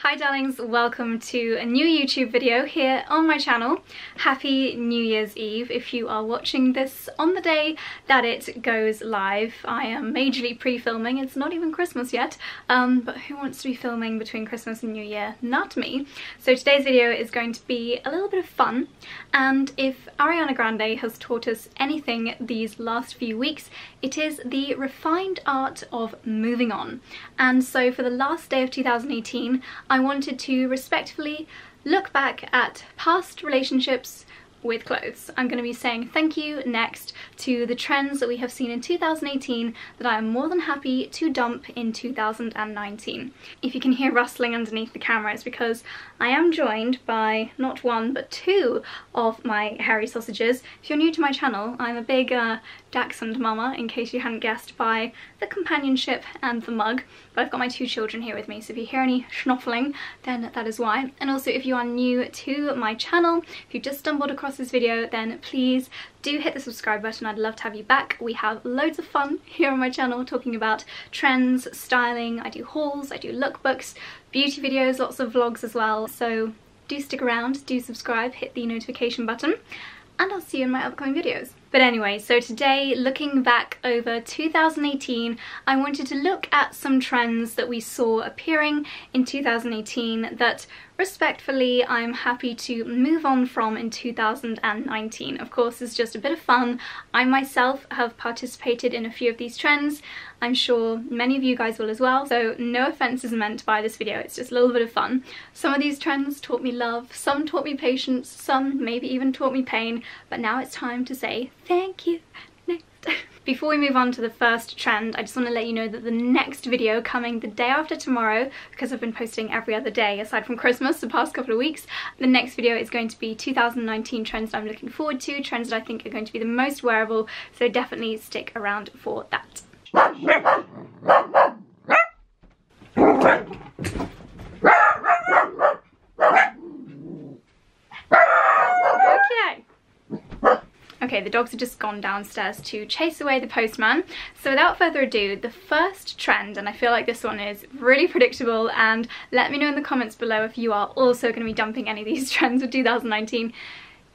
Hi darlings, welcome to a new YouTube video here on my channel. Happy New Year's Eve if you are watching this on the day that it goes live. I am majorly pre-filming, it's not even Christmas yet, but who wants to be filming between Christmas and New Year? Not me. So today's video is going to be a little bit of fun, and if Ariana Grande has taught us anything these last few weeks, it is the refined art of moving on. And so for the last day of 2018, I wanted to respectfully look back at past relationships with clothes. I'm going to be saying thank you next to the trends that we have seen in 2018 that I am more than happy to dump in 2019. If you can hear rustling underneath the camera, it's because I am joined by not one but two of my hairy sausages. If you're new to my channel, I'm a big dachshund mama, in case you hadn't guessed by the companionship and the mug, but I've got my two children here with me, so if you hear any schnoffling, then that is why. And also, if you are new to my channel, if you just stumbled across this video, then please do hit the subscribe button. I'd love to have you back. We have loads of fun here on my channel talking about trends, styling. I do hauls, I do lookbooks, beauty videos, lots of vlogs as well, so do stick around, do subscribe, hit the notification button, and I'll see you in my upcoming videos. But anyway, so today, looking back over 2018, I wanted to look at some trends that we saw appearing in 2018 that respectfully I'm happy to move on from in 2019. Of course, it's just a bit of fun. I myself have participated in a few of these trends. I'm sure many of you guys will as well, so no offense is meant by this video, it's just a little bit of fun. Some of these trends taught me love, some taught me patience, some maybe even taught me pain, but now it's time to say thank you next. Before we move on to the first trend, I just want to let you know that the next video coming the day after tomorrow, because I've been posting every other day aside from Christmas the past couple of weeks, the next video is going to be 2019 trends that I'm looking forward to, trends that I think are going to be the most wearable, so definitely stick around for that. Okay, the dogs have just gone downstairs to chase away the postman. So without further ado, the first trend, and I feel like this one is really predictable, and let me know in the comments below if you are also going to be dumping any of these trends for 2019,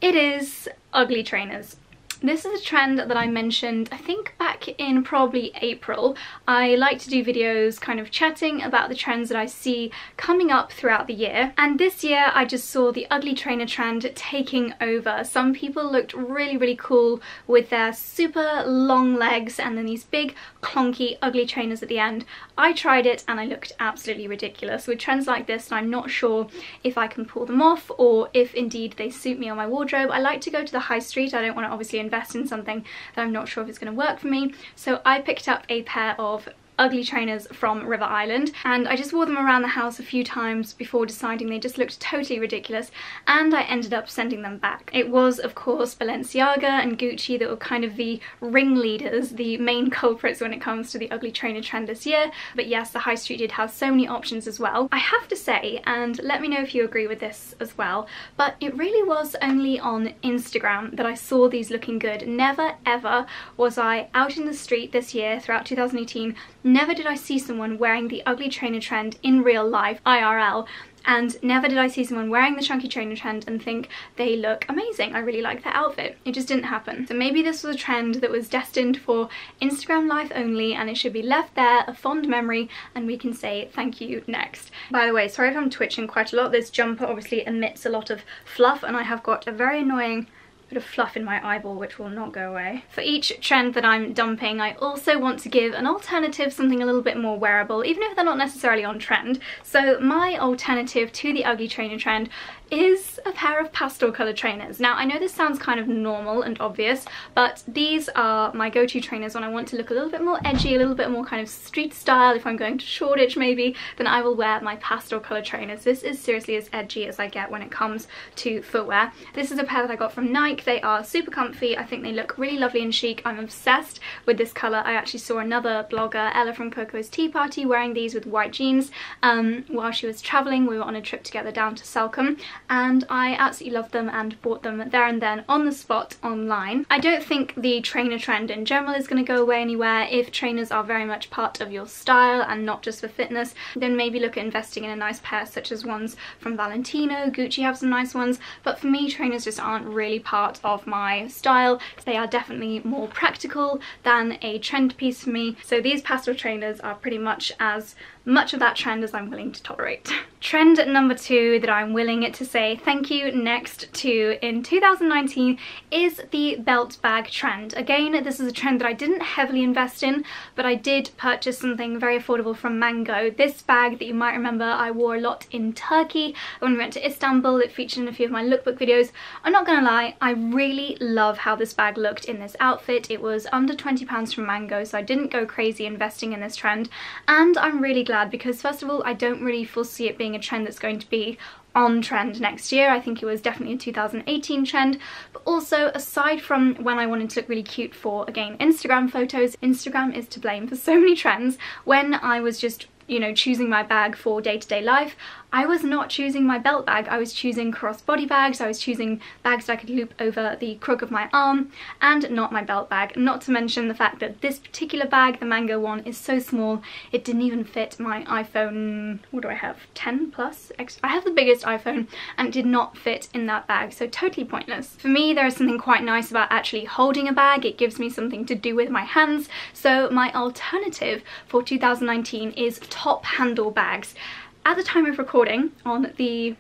it is ugly trainers. This is a trend that I mentioned, I think back in probably April. I like to do videos kind of chatting about the trends that I see coming up throughout the year. And this year I just saw the ugly trainer trend taking over. Some people looked really cool with their super long legs and then these big clunky ugly trainers at the end. I tried it and I looked absolutely ridiculous with trends like this, and I'm not sure if I can pull them off or if indeed they suit me on my wardrobe. I like to go to the high street. I don't want to obviously invest in something that I'm not sure if it's going to work for me, so I picked up a pair of ugly trainers from River Island, and I just wore them around the house a few times before deciding they just looked totally ridiculous, and I ended up sending them back. It was of course Balenciaga and Gucci that were kind of the ringleaders, the main culprits when it comes to the ugly trainer trend this year, but yes, the high street did have so many options as well. I have to say, and let me know if you agree with this as well, but it really was only on Instagram that I saw these looking good. Never ever was I out in the street this year throughout 2018. Never did I see someone wearing the ugly trainer trend in real life, IRL, and never did I see someone wearing the chunky trainer trend and think they look amazing. I really like their outfit. It just didn't happen. So maybe this was a trend that was destined for Instagram life only, and it should be left there, a fond memory, and we can say thank you next. By the way, sorry if I'm twitching quite a lot. This jumper obviously emits a lot of fluff, and I have got a very annoying bit of fluff in my eyeball which will not go away. For each trend that I'm dumping, I also want to give an alternative, something a little bit more wearable, even if they're not necessarily on trend. So my alternative to the ugly trainer trend is a pair of pastel colored trainers. Now I know this sounds kind of normal and obvious, but these are my go-to trainers when I want to look a little bit more edgy, a little bit more kind of street style. If I'm going to Shoreditch maybe, then I will wear my pastel colored trainers. This is seriously as edgy as I get when it comes to footwear. This is a pair that I got from Nike. think they are super comfy. I think they look really lovely and chic. I'm obsessed with this colour. I actually saw another blogger, Ella from Coco's Tea Party, wearing these with white jeans while she was travelling. We were on a trip together down to Salcombe, and I absolutely loved them and bought them there and then on the spot online. I don't think the trainer trend in general is going to go away anywhere. If trainers are very much part of your style and not just for fitness, then maybe look at investing in a nice pair such as ones from Valentino. Gucci have some nice ones, but for me trainers just aren't really part of my style. They are definitely more practical than a trend piece for me, so these pastel trainers are pretty much as much of that trend as I'm willing to tolerate. Trend number 2 that I'm willing to say thank you next to in 2019 is the belt bag trend. Again, this is a trend that I didn't heavily invest in, but I did purchase something very affordable from Mango. This bag that you might remember I wore a lot in Turkey when we went to Istanbul. It featured in a few of my lookbook videos. I'm not gonna lie, I really love how this bag looked in this outfit. It was under £20 from Mango, so I didn't go crazy investing in this trend, and I'm really glad because first of all I don't really foresee it being a trend that's going to be on trend next year. I think it was definitely a 2018 trend, but also aside from when I wanted to look really cute for, again, Instagram photos, Instagram is to blame for so many trends. When I was just, you know, choosing my bag for day-to-day life, I was not choosing my belt bag. I was choosing crossbody bags. I was choosing bags that I could loop over the crook of my arm, and not my belt bag. Not to mention the fact that this particular bag, the Mango one, is so small it didn't even fit my iPhone, what do I have, 10 Plus? I have the biggest iPhone and it did not fit in that bag, so totally pointless. For me, there is something quite nice about actually holding a bag. It gives me something to do with my hands, so my alternative for 2019 is top handle bags. At the time of recording, on the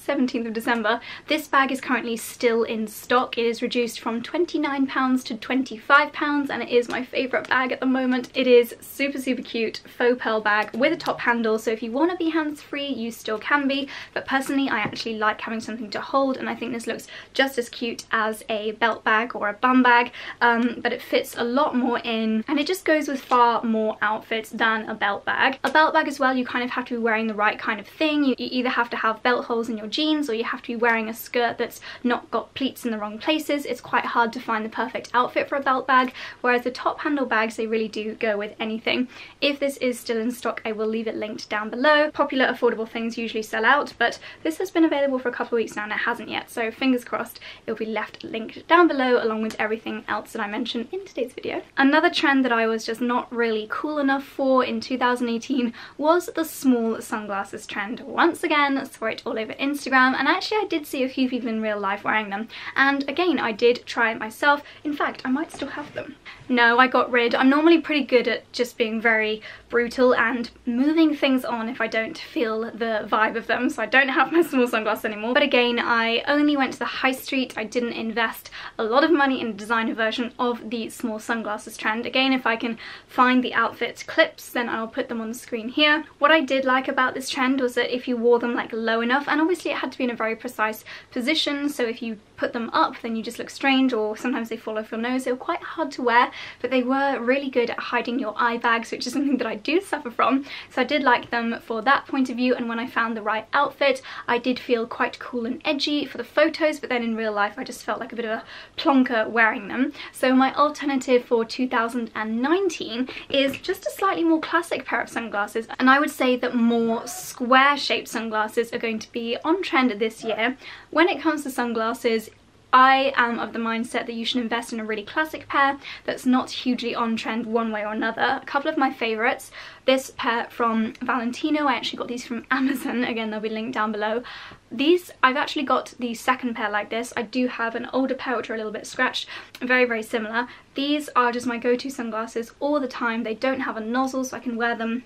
17th of December, this bag is currently still in stock. It is reduced from £29 to £25, and it is my favourite bag at the moment. It is super cute faux pearl bag with a top handle, so if you want to be hands-free you still can be, but personally I actually like having something to hold, and I think this looks just as cute as a belt bag or a bum bag, but it fits a lot more in, and it just goes with far more outfits than a belt bag. A belt bag as well, you kind of have to be wearing the right kind of thing. You either have to have belt holes in your jeans, or you have to be wearing a skirt that's not got pleats in the wrong places. It's quite hard to find the perfect outfit for a belt bag, whereas the top handle bags, they really do go with anything. If this is still in stock, I will leave it linked down below. Popular affordable things usually sell out, but this has been available for a couple of weeks now and it hasn't yet, so fingers crossed it'll be left linked down below along with everything else that I mentioned in today's video. Another trend that I was just not really cool enough for in 2018 was the small sunglasses trend. Once again, I saw it all over Instagram, and actually I did see a few people in real life wearing them, and again I did try it myself. In fact, I might still have them. No, I got rid. I'm normally pretty good at just being very brutal and moving things on if I don't feel the vibe of them, so I don't have my small sunglasses anymore. But again, I only went to the high street. I didn't invest a lot of money in a designer version of the small sunglasses trend. Again, if I can find the outfit clips, then I'll put them on the screen here. What I did like about this trend was that if you wore them like low enough, and obviously it had to be in a very precise position, so if you put them up then you just look strange, or sometimes they fall off your nose. They were quite hard to wear, but they were really good at hiding your eye bags, which is something that I do suffer from, so I did like them for that point of view. And when I found the right outfit, I did feel quite cool and edgy for the photos, but then in real life I just felt like a bit of a plonker wearing them. So my alternative for 2019 is just a slightly more classic pair of sunglasses, and I would say that more square shaped sunglasses are going to be on trend this year. When it comes to sunglasses, I am of the mindset that you should invest in a really classic pair that's not hugely on trend one way or another. A couple of my favourites, this pair from Valentino, I actually got these from Amazon, again they'll be linked down below. These, I've actually got the second pair like this. I do have an older pair which are a little bit scratched, very similar. These are just my go-to sunglasses all the time. They don't have a nozzle, so I can wear them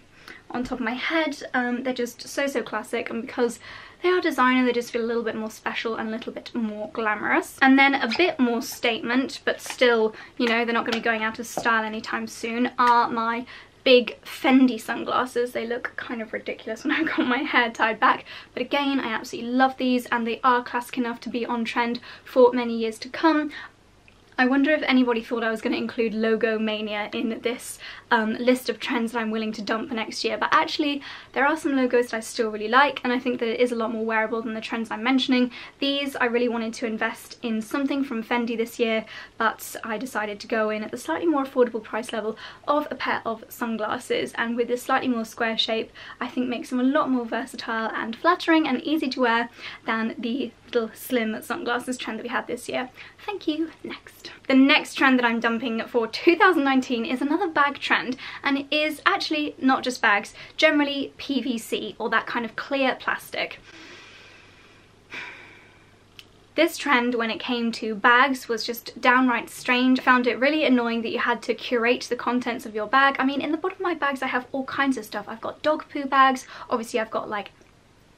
on top of my head. They're just so classic, and because they are designer, they just feel a little bit more special and a little bit more glamorous. And then a bit more statement, but still, you know, they're not going to be going out of style anytime soon, are my big Fendi sunglasses. They look kind of ridiculous when I've got my hair tied back, but again I absolutely love these, and they are classic enough to be on trend for many years to come. I wonder if anybody thought I was going to include logo mania in this list of trends that I'm willing to dump next year, but actually there are some logos that I still really like, and I think that it is a lot more wearable than the trends I'm mentioning. These, I really wanted to invest in something from Fendi this year, but I decided to go in at the slightly more affordable price level of a pair of sunglasses, and with this slightly more square shape I think makes them a lot more versatile and flattering and easy to wear than the little slim sunglasses trend that we had this year. Thank you. Next. The next trend that I'm dumping for 2019 is another bag trend, and it is actually not just bags, generally PVC, or that kind of clear plastic. This trend, when it came to bags, was just downright strange. I found it really annoying that you had to curate the contents of your bag. I mean, in the bottom of my bags I have all kinds of stuff. I've got dog poo bags, obviously I've got like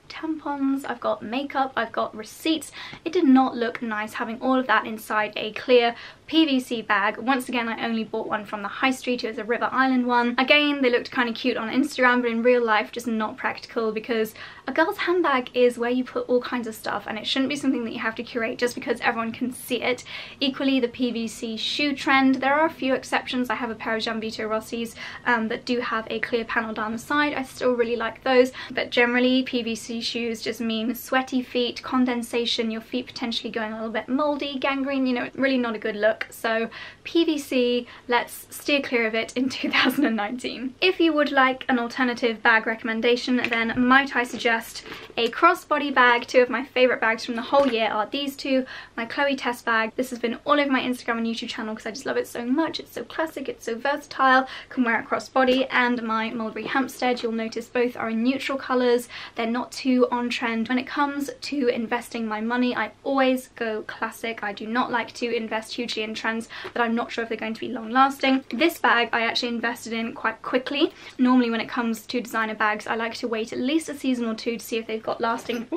tampons, I've got makeup, I've got receipts. It did not look nice having all of that inside a clear PVC bag. Once again, I only bought one from the high street. It was a River Island one. Again, they looked kind of cute on Instagram, but in real life just not practical, because a girl's handbag is where you put all kinds of stuff, and it shouldn't be something that you have to curate just because everyone can see it. Equally, the PVC shoe trend, there are a few exceptions. I have a pair of Gianvito Rossi's that do have a clear panel down the side. I still really like those, but generally PVC shoes just mean sweaty feet, condensation, your feet potentially going a little bit moldy, gangrene, you know, really not a good look. So PVC, let's steer clear of it in 2019. If you would like an alternative bag recommendation, then might I suggest a crossbody bag. Two of my favourite bags from the whole year are these two. My Chloe Tess bag. This has been all over my Instagram and YouTube channel because I just love it so much. It's so classic, it's so versatile, can wear it crossbody. And my Mulberry Hampstead, you'll notice both are in neutral colours. They're not too on trend. When it comes to investing my money, I always go classic. I do not like to invest hugely in trends that I'm not sure if they're going to be long lasting. This bag I actually invested in quite quickly. Normally when it comes to designer bags, I like to wait at least a season or two to see if they've got lasting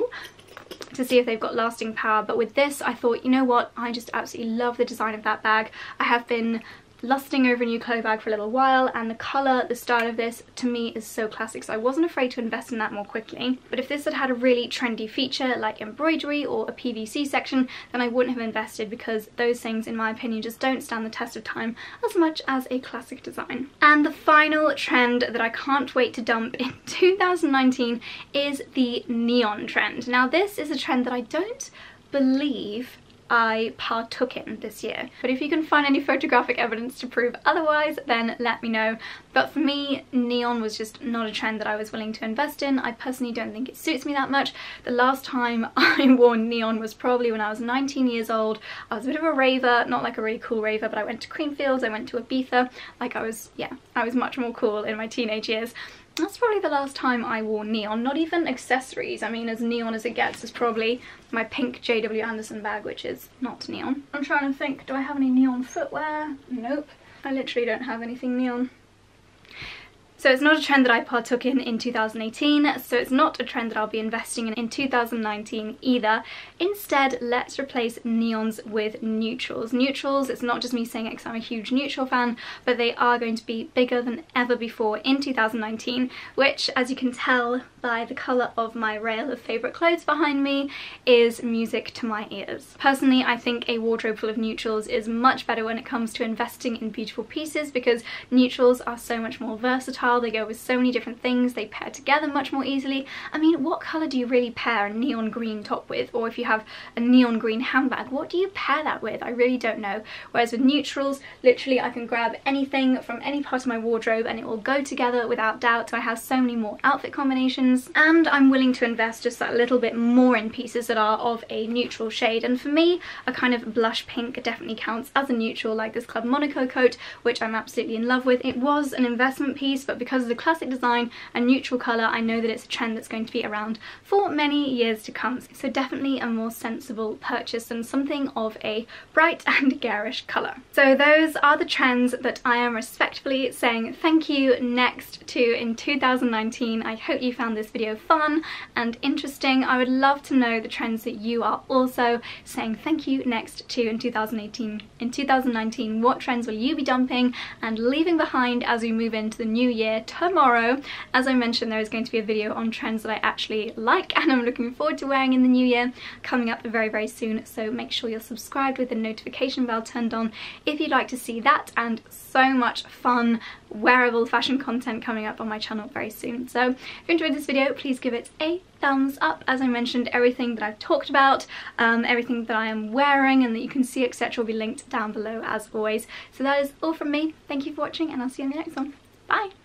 power, but with this I thought, you know what, I just absolutely love the design of that bag. I have been lusting over a new Chloe bag for a little while, and the colour, the style of this to me is so classic, so I wasn't afraid to invest in that more quickly. But if this had had a really trendy feature like embroidery or a PVC section, then I wouldn't have invested, because those things in my opinion just don't stand the test of time as much as a classic design. And the final trend that I can't wait to dump in 2019 is the neon trend. Now this is a trend that I don't believe I partook in this year, but if you can find any photographic evidence to prove otherwise, then let me know. But for me, neon was just not a trend that I was willing to invest in. I personally don't think it suits me that much. The last time I wore neon was probably when I was 19 years old. I was a bit of a raver, not like a really cool raver, but I went to Creamfields, I went to Ibiza. Like I was much more cool in my teenage years. That's probably the last time I wore neon, not even accessories. I mean, as neon as it gets is probably my pink J.W. Anderson bag, which is not neon. I'm trying to think, do I have any neon footwear? Nope, I literally don't have anything neon. So it's not a trend that I partook in 2018, so it's not a trend that I'll be investing in 2019 either. Instead, let's replace neons with neutrals. Neutrals, it's not just me saying it because I'm a huge neutral fan, but they are going to be bigger than ever before in 2019, which, as you can tell by the colour of my rail of favourite clothes behind me, is music to my ears. Personally, I think a wardrobe full of neutrals is much better when it comes to investing in beautiful pieces, because neutrals are so much more versatile. They go with so many different things, they pair together much more easily. I mean, what colour do you really pair a neon green top with? Or if you have a neon green handbag, what do you pair that with? I really don't know. Whereas with neutrals, literally I can grab anything from any part of my wardrobe and it will go together without doubt. So I have so many more outfit combinations, and I'm willing to invest just that little bit more in pieces that are of a neutral shade. And for me, a kind of blush pink definitely counts as a neutral, like this Club Monaco coat, which I'm absolutely in love with. It was an investment piece, but because of the classic design and neutral colour, I know that it's a trend that's going to be around for many years to come. So definitely a more sensible purchase than something of a bright and garish colour. So those are the trends that I am respectfully saying thank you next to in 2019. I hope you found this video fun and interesting. I would love to know the trends that you are also saying thank you next to in 2018. In 2019, what trends will you be dumping and leaving behind as we move into the new year? year tomorrow. As I mentioned, there is going to be a video on trends that I actually like and I'm looking forward to wearing in the new year coming up very, very soon, so make sure you're subscribed with the notification bell turned on if you'd like to see that, and so much fun wearable fashion content coming up on my channel very soon. So if you enjoyed this video, please give it a thumbs up. As I mentioned, everything that I've talked about, everything that I am wearing and that you can see, etc., will be linked down below as always. So that is all from me. Thank you for watching and I'll see you in the next one. Bye!